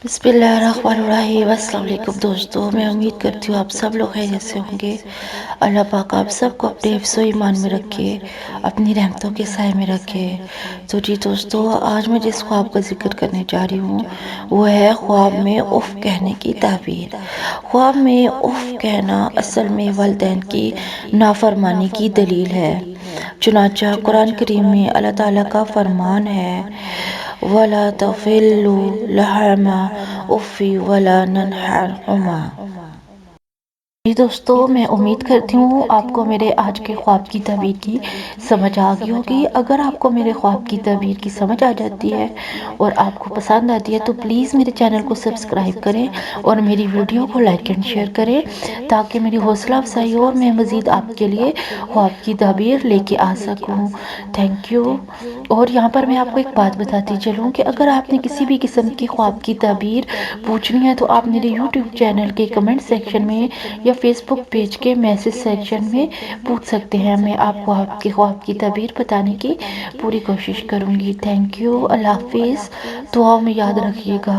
बिस्मिल्लाहिर्रहमानिर्रहीम। अस्सलाम वालेकुम दोस्तों, मैं उम्मीद करती हूँ आप सब लोग खैरियत से होंगे। अल्लाह पाक आप सबको अपने हिफ्ज़ व ईमान में रखे, अपनी रहमतों के साए में रखे। तो जी दोस्तों, आज मैं जिस ख्वाब का जिक्र करने जा रही हूँ वो है ख्वाब में उफ़ कहने की ताबीर। ख्वाब में उफ़ कहना असल में वालिदैन की नाफरमानी की दलील है। चुनांचे कुरान करीम में अल्लाह ताला का फरमान है, वला तक़िल्लु लहमा उफ़्फ़ि वला ननहरहुमा। जी दोस्तों, मैं उम्मीद करती हूँ आपको मेरे आज के ख्वाब की ताबीर की समझ आ गई होगी। अगर आपको मेरे ख्वाब की ताबीर की समझ आ जाती है और आपको पसंद आती है तो प्लीज़ मेरे चैनल को सब्सक्राइब करें और मेरी वीडियो को लाइक एंड शेयर करें, ताकि मेरी हौसला अफजाई हो और मैं मज़ीद आपके लिए ख्वाब की ताबीर लेके आ सकूँ। Thank you. और यहाँ पर मैं आपको एक बात बताती चलूँ कि अगर आपने किसी भी किस्म की ख्वाब की ताबीर पूछनी है तो आप मेरे यूट्यूब चैनल के कमेंट सेक्शन में या फेसबुक पेज के मैसेज सेक्शन में पूछ सकते हैं। मैं आपको आपके ख्वाब की ताबीर बताने की पूरी कोशिश करूँगी। Thank you. अल्लाह हाफिज़। दुआओं में याद रखिएगा।